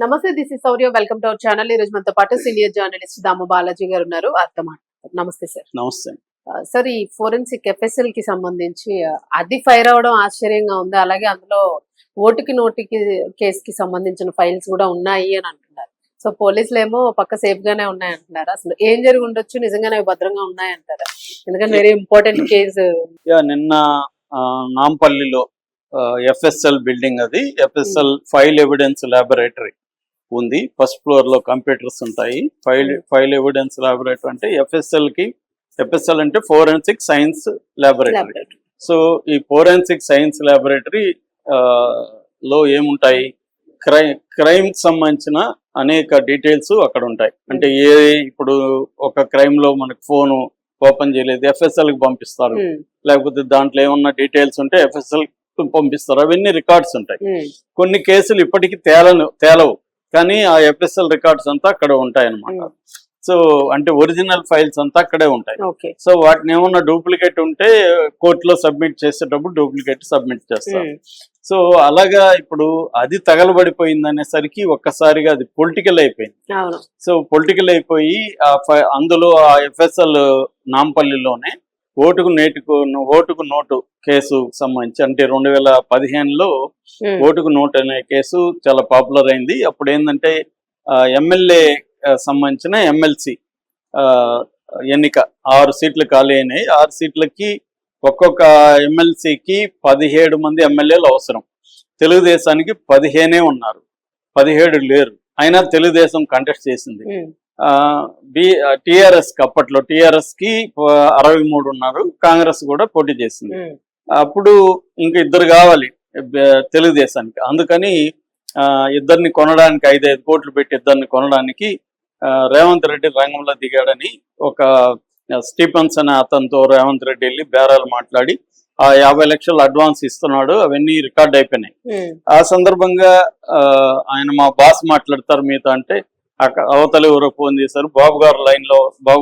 నమస్తే, this is Sourya. Welcome to our channel. ఈ రోజు మనతో పాటు సీనియర్ జర్నలిస్ట్ దామ బాలాజీ గారు ఉన్నారు. వారితో మాట్లాడతారు. నమస్తే సార్. నమస్తే. సార్, ఈ ఫోరెన్సిక్ ఎఫ్ఎస్ఎల్ కి సంబంధించి అది ఫైర్ అవడం ఆశ్చర్యంగా ఉంది. అలాగే అందులో ఓటుకి నోటికి కేసుకి సంబంధించిన ఫైల్స్ కూడా ఉన్నాయి అని అంటున్నారు. సో పోలీసులు ఏమో పక్క సేఫ్ గానే ఉన్నాయంటున్నారు. అసలు ఏం జరిగి ఉండొచ్చు? నిజంగానే అవి భద్రంగా ఉన్నాయంటారా? ఎందుకంటే వెరీ ఇంపార్టెంట్ కేసు. నిన్న నాంపల్లిలో ఎఫ్ఎస్ఎల్ బిల్డింగ్, అది ఎఫ్ఎస్ఎల్ ఫైల్ ఎవిడెన్స్ ల్యాబొరేటరీ ఉంది. ఫస్ట్ ఫ్లోర్ లో కంప్యూటర్స్ ఉంటాయి. ఫైల్ ఎవిడెన్స్ ల్యాబొరేటరీ అంటే ఎఫ్ఎస్ఎల్ అంటే ఫోరెన్సిక్ సైన్స్ ల్యాబొరేటరీ. సో ఈ ఫోరెన్సిక్ సైన్స్ ల్యాబొరేటరీ లో ఏముంటాయి, క్రైమ్ సంబంధించిన అనేక డీటెయిల్స్ అక్కడ ఉంటాయి. అంటే ఇప్పుడు ఒక క్రైమ్ లో మనకు ఫోను ఓపెన్ చేయలేదు, ఎఫ్ఎస్ఎల్ కి పంపిస్తారు. లేకపోతే దాంట్లో ఏమన్నా డీటెయిల్స్ ఉంటే ఎఫ్ఎస్ఎల్ పంపిస్తారు. అవన్నీ రికార్డ్స్ ఉంటాయి. కొన్ని కేసులు ఇప్పటికీ తేలవు, కానీ ఆ ఎఫ్ఎస్ఎల్ రికార్డ్స్ అంతా అక్కడ ఉంటాయి అన్నమాట. సో అంటే ఒరిజినల్ ఫైల్స్ అంతా అక్కడే ఉంటాయి. సో వాటిని ఏమన్నా డూప్లికేట్ ఉంటే కోర్టులో సబ్మిట్ చేసేటప్పుడు డూప్లికేట్ సబ్మిట్ చేస్తారు. సో అలాగా ఇప్పుడు అది తగలబడిపోయింది అనేసరికి ఒక్కసారిగా అది పొలిటికల్ అయిపోయింది. సో పొలిటికల్ అయిపోయి అందులో ఆ ఎఫ్ఎస్ఎల్ నాంపల్లిలోనే ఓటుకు నోటు కేసు సంబంధించి, అంటే 2015లో ఓటుకు నోటు అనే కేసు చాలా పాపులర్ అయింది. అప్పుడు ఏంటంటే ఎమ్మెల్యే సంబంధించిన ఎమ్మెల్సీ ఎన్నిక 6 సీట్లు ఖాళీ అయినాయి. 6 సీట్లకి ఒక్కొక్క ఎమ్మెల్సీకి 17 మంది ఎమ్మెల్యేలు అవసరం. తెలుగుదేశానికి 15 ఉన్నారు, 17 లేరు. అయినా తెలుగుదేశం కంటెస్ట్ చేసింది. టిఆర్ఎస్ కి అప్పట్లో టిఆర్ఎస్ కి 63 ఉన్నారు, కాంగ్రెస్ కూడా పోటీ చేసింది. అప్పుడు ఇంకా 2 కావాలి తెలుగుదేశానికి. అందుకని ఇద్దరిని కొనడానికి 5 కోట్లు పెట్టి ఇద్దరిని కొనడానికి రేవంత్ రెడ్డి రంగంలో దిగాడని ఒక స్టీఫెన్స్ అనే అతనితో రేవంత్ రెడ్డి వెళ్ళి బేరాలు మాట్లాడి ఆ 50 లక్షలు అడ్వాన్స్ ఇస్తున్నాడు. అవన్నీ రికార్డ్ అయిపోయినాయి. ఆ సందర్భంగా ఆయన మా బాస్ మాట్లాడతారు మీతో అంటే అవతల ఎవరో ఫోన్ చేశారు. బాబు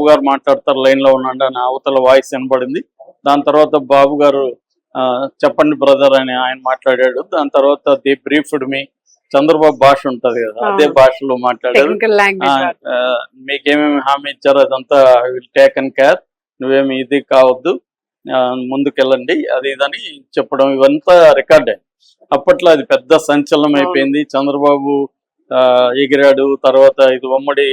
గారు మాట్లాడతారు, లైన్ లో ఉన్నాడు అని అవతల వాయిస్ వినబడింది. దాని తర్వాత బాబు గారు చెప్పండి బ్రదర్ అని ఆయన మాట్లాడాడు. దాని తర్వాత ది బ్రీఫ్డ్ మీ, చంద్రబాబు భాష ఉంటది కదా, అదే భాషలో మాట్లాడారు. మీకేమేమి హామీ ఇచ్చారో అదంతా విల్ టేకన్ కేర్, నువ్వేమి ఇది కావద్దు, ముందుకెళ్ళండి, అది ఇదని చెప్పడం, ఇవంతా రికార్డ్ అయింది. అప్పట్లో అది పెద్ద సంచలనం అయిపోయింది. చంద్రబాబు ఎగిరాడు. తర్వాత ఇది ఉమ్మడి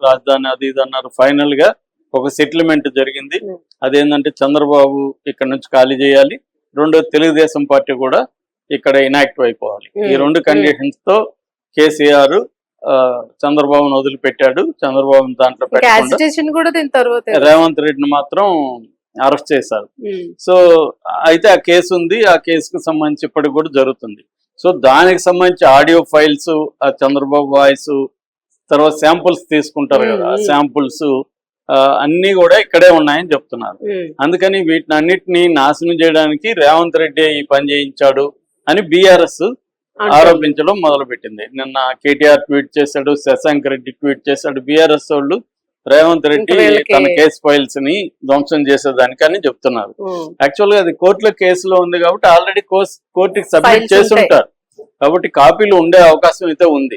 రాజధాని అది ఇది అన్నారు. ఫైనల్ గా ఒక సెటిల్మెంట్ జరిగింది. అదేంటంటే చంద్రబాబు ఇక్కడ నుంచి ఖాళీ చేయాలి, రెండో తెలుగుదేశం పార్టీ కూడా ఇక్కడ ఇనాక్టివ్ అయిపోవాలి. ఈ 2 కండిషన్స్ తో కేసీఆర్ చంద్రబాబును వదిలిపెట్టాడు. చంద్రబాబు దాంట్లో పెట్టకుండా రేవంత్ రెడ్డిని మాత్రం అరెస్ట్ చేశారు. సో అయితే ఆ కేసు ఉంది. ఆ కేసుకు సంబంధించి ఇప్పటికి కూడా జరుగుతుంది. సో దానికి సంబంధించి ఆడియో ఫైల్స్, ఆ చంద్రబాబు వాయిస్, తర్వాత శాంపుల్స్ తీసుకుంటారు కదా, ఆ శాంపుల్స్ అన్ని కూడా ఇక్కడే ఉన్నాయని చెప్తున్నారు. అందుకని వీటిని అన్నిటినీ నాశనం చేయడానికి రేవంత్ రెడ్డి ఈ పని చేయించాడు అని బీఆర్ఎస్ ఆరోపించడం మొదలుపెట్టింది. నిన్న కేటీఆర్ ట్వీట్ చేశాడు, శశాంక్ రెడ్డి ట్వీట్ చేశాడు. బీఆర్ఎస్ వాళ్ళు రేవంత్ రెడ్డి తన కేసు ఫైల్స్ ని ధ్వంసం చేసేదానికి అని చెప్తున్నారు. యాక్చువల్ గా అది కోర్టులో కేసులో ఉంది కాబట్టి ఆల్రెడీ కోర్టుకి సబ్మిట్ చేసి ఉంటారు, కాబట్టి కాపీలు ఉండే అవకాశం అయితే ఉంది.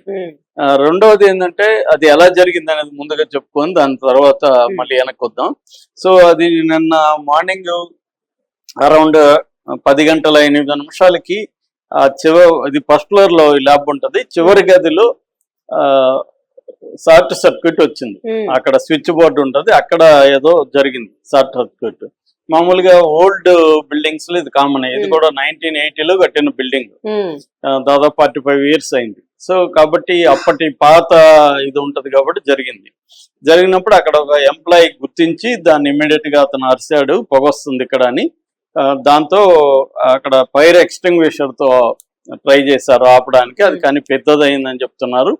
రెండవది ఏంటంటే అది ఎలా జరిగింది అనేది ముందుగా చెప్పుకొని దాని తర్వాత మళ్ళీ వెనక్కి వద్దాం. సో అది నిన్న మార్నింగ్ అరౌండ్ 10:08 ఇది ఫస్ట్ ఫ్లోర్ లో ల్యాబ్ ఉంటది. చివరి గదిలో షార్ట్ సర్క్యూట్ వచ్చింది. అక్కడ స్విచ్ బోర్డు ఉంటది, అక్కడ ఏదో జరిగింది షార్ట్ సర్క్యూట్. మామూలుగా ఓల్డ్ బిల్డింగ్స్ లో ఇది కామన్. ఇది కూడా 1980లో కట్టిన బిల్డింగ్, దాదాపు 45 years అయింది. సో కాబట్టి అప్పటి పాత ఇది ఉంటది కాబట్టి జరిగినప్పుడు అక్కడ ఒక ఎంప్లాయీ గుర్తించి దాన్ని ఇమ్మీడియట్ గా అతను అరిశాడు, పొగ వస్తుంది ఇక్కడ అని. దాంతో అక్కడ ఫైర్ ఎక్స్టింగ్విషర్ తో ట్రై చేశారు ఆపడానికి. అది కానీ పెద్దదైందని చెప్తున్నారు.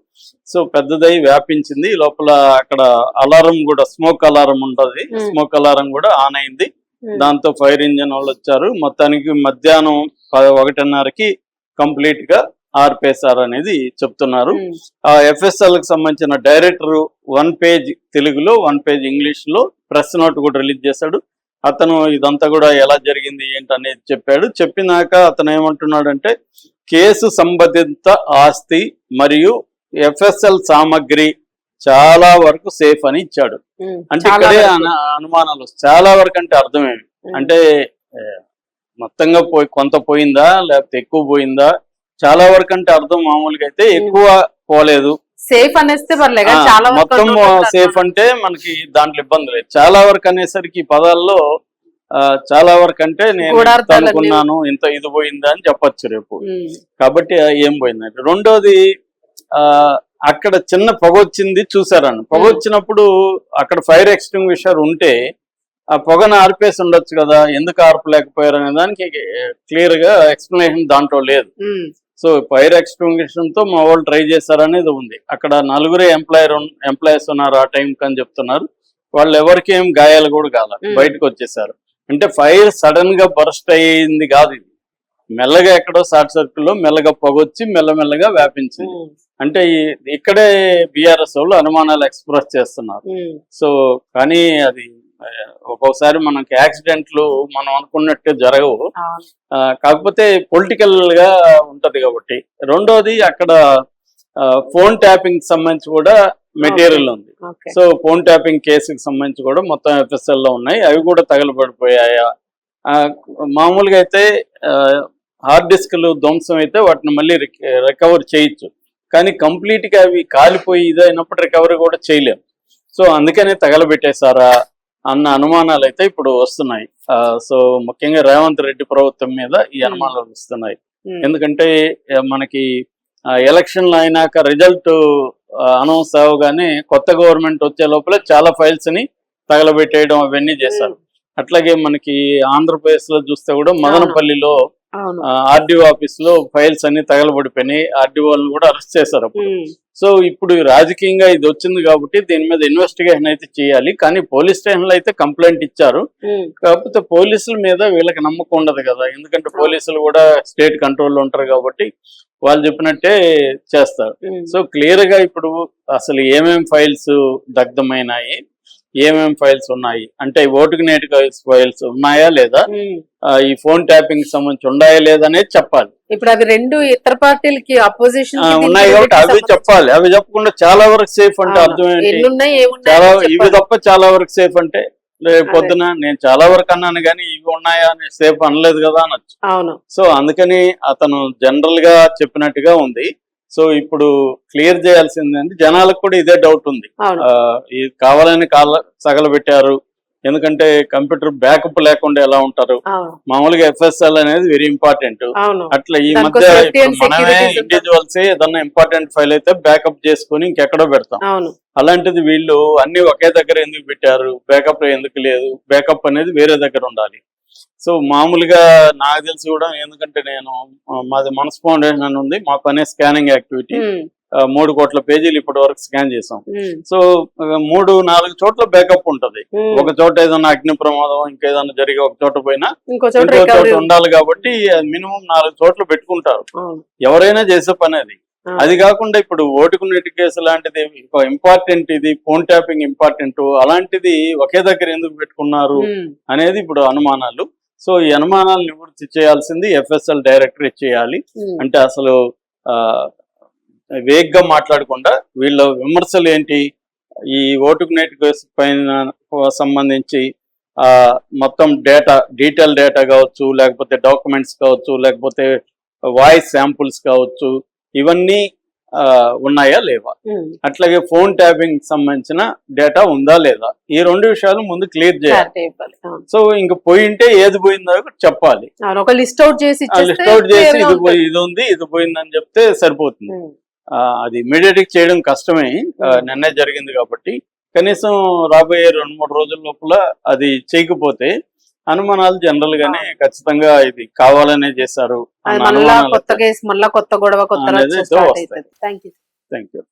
సో పెద్దదై వ్యాపించింది. లోపల అక్కడ అలారం కూడా, స్మోక్ అలారం ఉంటుంది, స్మోక్ అలారం కూడా ఆన్ అయింది. దాంతో ఫైర్ ఇంజిన్ వాళ్ళు వచ్చారు. మొత్తానికి మధ్యాహ్నం 1:30కి కంప్లీట్ గా ఆర్పేశారు అనేది చెప్తున్నారు. ఆ ఎఫ్ఎస్ఎల్ కి సంబంధించిన డైరెక్టర్ 1 పేజ్ తెలుగులో 1 పేజ్ ఇంగ్లీష్ లో ప్రెస్ నోట్ కూడా రిలీజ్ చేశాడు. అతను ఇదంతా కూడా ఎలా జరిగింది ఏంటనేది చెప్పాడు. చెప్పినాక అతను ఏమంటున్నాడంటే కేసు సంబంధిత ఆస్తి మరియు ఎఫ్ఎస్ఎల్ సామగ్రి చాలా వరకు సేఫ్ అని ఇచ్చాడు. అంటే చాలా ఇక్కడే వరకు. అనుమానాలు చాలా వరకు అంటే అర్థమేమి అంటే మొత్తంగా కొంత పోయిందా లేకపోతే ఎక్కువ పోయిందా, చాలా వరకు అంటే అర్థం మామూలుగా అయితే ఎక్కువ పోలేదు, సేఫ్ అనేస్తే పర్లే కానీ చాలా వరకు మొత్తం అనుకుంటారు. సేఫ్ అంటే మనకి దాంట్లో ఇబ్బంది లేదు. చాలా వరకు అనేసరికి ఈ పదాల్లో చాలా వరకు అంటే నేను ఇంత గూఢార్థాలన్నీ. అనుకున్నాను, ఇంత ఇది పోయిందా అని చెప్పొచ్చు రేపు. ఉమ్, కాబట్టి ఏం పోయిందంటే రెండోది అక్కడ చిన్న పొగ వచ్చింది చూసారని, పొగ వచ్చినప్పుడు అక్కడ ఫైర్ ఎక్స్టింగ్విషర్ ఉంటే ఆ పొగను ఆర్పేసి ఉండొచ్చు కదా, ఎందుకు ఆర్పలేకపోయారు అనే దానికి క్లియర్ గా ఎక్స్ప్లెనేషన్ దాంట్లో లేదు. ఉమ్, సో ఫైర్ ఎక్స్టింగ్విషన్ తో మా వాళ్ళు ట్రై చేశారనేది ఉంది. అక్కడ 4 ఎంప్లాయీస్ ఉన్నారు ఆ టైం అని చెప్తున్నారు. వాళ్ళు ఎవరికి ఏం గాయాలు కూడా కాల, బయటకు వచ్చేసారు. అంటే ఫైర్ సడన్ గా బర్స్ట్ అయ్యింది కాదు, ఇది మెల్లగా ఎక్కడో షార్ట్ సర్క్యూట్ లో మెల్లగా పొగొచ్చి మెల్లమెల్లగా వ్యాపించింది. ఉమ్, అంటే ఇక్కడే బీఆర్ఎస్ వాళ్ళు అనుమానాలు ఎక్స్ప్రెస్ చేస్తున్నారు. ఉమ్, సో కానీ అది ఒక్కొక్కసారి మనకి యాక్సిడెంట్లు మనం అనుకున్నట్టు జరగవు, అవును. కాకపోతే పొలిటికల్ గా ఉంటది కాబట్టి. రెండోది అక్కడ ఫోన్ ట్యాపింగ్ సంబంధించి కూడా మెటీరియల్ ఉంది. ఓకే. సో ఫోన్ ట్యాపింగ్ కేసుకి సంబంధించి కూడా మొత్తం ఎఫ్ఎస్ఎల్ లో ఉన్నాయి, అవి కూడా తగలబడిపోయాయా. మామూలుగా అయితే హార్డ్ డిస్క్లు ధ్వంసం అయితే వాటిని మళ్ళీ రికవర్ చేయొచ్చు, కానీ కంప్లీట్ గా అవి కాలిపోయి ఇదైనప్పుడు రికవరీ కూడా చేయలేము. సో అందుకనే తగలబెట్టేశారా అన్న అనుమానాలు అయితే ఇప్పుడు వస్తున్నాయి. సో ముఖ్యంగా రేవంత్ రెడ్డి ప్రభుత్వం మీద ఈ అనుమానాలు వస్తున్నాయి. ఎందుకంటే మనకి ఎలక్షన్లు అయినాక రిజల్ట్ అనౌన్స్ అవగానే కొత్త గవర్నమెంట్ వచ్చే లోపల చాలా ఫైల్స్ ని తగలబెట్టేయడం అవన్నీ చేశారు. అట్లాగే మనకి ఆంధ్రప్రదేశ్ లో చూస్తే కూడా మదనపల్లిలో ఆర్డీఓ ఆఫీస్ లో ఫైల్స్ అన్ని తగలబడిపోయినాయి, ఆర్డీఓలను కూడా అరెస్ట్ చేశారు అప్పుడు. సో ఇప్పుడు రాజకీయంగా ఇది వచ్చింది కాబట్టి దీని మీద ఇన్వెస్టిగేషన్ అయితే చేయాలి, కానీ పోలీస్ స్టేషన్లో అయితే కంప్లైంట్ ఇచ్చారు. కాకపోతే పోలీసుల మీద వీళ్ళకి నమ్మకం ఉండదు కదా, ఎందుకంటే పోలీసులు కూడా స్టేట్ కంట్రోల్లో ఉంటారు కాబట్టి వాళ్ళు చెప్పినట్టే చేస్తారు. సో క్లియర్ గా ఇప్పుడు అసలు ఏమేం ఫైల్స్ దగ్ధమైనాయి, ఏమేం ఫైల్స్ ఉన్నాయి అంటే ఓటుకు నేటి ఫైల్స్ ఉన్నాయా లేదా, ఈ ఫోన్ ట్యాపింగ్ సంబంధించి ఉన్నాయా లేదా అనేది చెప్పాలి. ఇప్పుడు అవి రెండు ఇతర పార్టీలకి అపోజిషన్ ఉన్నాయి కాబట్టి అవి చెప్పాలి. అవి చెప్పకుండా చాలా వరకు సేఫ్ అంటే అర్థం ఏంటి, చాలా ఇవి తప్ప చాలా వరకు సేఫ్ అంటే పొద్దున నేను చాలా వరకు అన్నాను కానీ ఇవి ఉన్నాయా అని సేఫ్ అనలేదు కదా అనొచ్చు. అవును. సో అందుకని అతను జనరల్ గా చెప్పినట్టుగా ఉంది. సో ఇప్పుడు క్లియర్ చేయాల్సింది జనాలకు కూడా ఇదే డౌట్ ఉంది, ఇది కావాలని సగలబెట్టారు, ఎందుకంటే కంప్యూటర్ బ్యాకప్ లేకుండా ఎలా ఉంటారు, మామూలుగా ఎఫ్ఎస్ఎల్ అనేది వెరీ ఇంపార్టెంట్. అట్లా ఈ మధ్య మనమే ఇండివిజువల్స్ ఏదన్నా ఇంపార్టెంట్ ఫైల్ అయితే బ్యాకప్ చేసుకుని ఇంకెక్కడో పెడతాం, అలాంటిది వీళ్ళు అన్ని ఒకే దగ్గర ఎందుకు పెట్టారు, బ్యాకప్ ఎందుకు లేదు, బ్యాకప్ అనేది వేరే దగ్గర ఉండాలి. సో మామూలుగా నాకు తెలిసి కూడా, ఎందుకంటే నేను మాది మనస్ ఫౌండేషన్ అని ఉంది, మా పనే స్కానింగ్ యాక్టివిటీ, 3 కోట్ల పేజీలు ఇప్పటి వరకు స్కాన్ చేసాం. సో 3-4 చోట్ల బ్యాకప్ ఉంటది, ఒక చోట ఏదైనా అగ్ని ప్రమాదం ఇంకేదైనా జరిగి ఒక చోట పోయినా ఇంకో చోట ఉండాలి కాబట్టి మినిమం 4 చోట్ల పెట్టుకుంటారు ఎవరైనా చేసే పని అది. అది కాకుండా ఇప్పుడు ఓటుకు నేటి కేసు లాంటిది ఇంపార్టెంట్, ఇది ఫోన్ ట్యాపింగ్ ఇంపార్టెంట్, అలాంటిది ఒకే దగ్గర ఎందుకు పెట్టుకున్నారు అనేది ఇప్పుడు అనుమానాలు. సో ఈ అనుమానాలు నివృత్తి చేయాల్సింది ఎఫ్ఎస్ఎల్ డైరెక్టరేట్ చేయాలి. అంటే అసలు వేగ్గా మాట్లాడకుండా వీళ్ళ విమర్శలు ఏంటి, ఈ ఓటుకు నేటి కేసు పైన సంబంధించి మొత్తం డీటెయిల్ డేటా కావచ్చు, లేకపోతే డాక్యుమెంట్స్ కావచ్చు, లేకపోతే వాయిస్ శాంపుల్స్ కావచ్చు, ఇవన్నీ ఉన్నాయా లేవా, అట్లాగే ఫోన్ ట్యాపింగ్ సంబంధించిన డేటా ఉందా లేదా, ఈ 2 విషయాలు ముందు క్లియర్ చేయాలి. సో ఇంక పోయింటే ఏది పోయిందో చెప్పాలి, లిస్ట్ అవుట్ చేసి ఇది ఉంది ఇది పోయిందని చెప్తే సరిపోతుంది. అది ఇమీడియట్ గా చేయడం కష్టమే, నిన్నే జరిగింది కాబట్టి కనీసం రాబోయే 2-3 రోజుల లోపల అది చేయకపోతే అనుమానాలు జనరల్ గానే ఖచ్చితంగా ఇది కావాలనే చేశారు కొత్త కేసు, మళ్ళా కొత్త గొడవ, కొత్త. Thank you.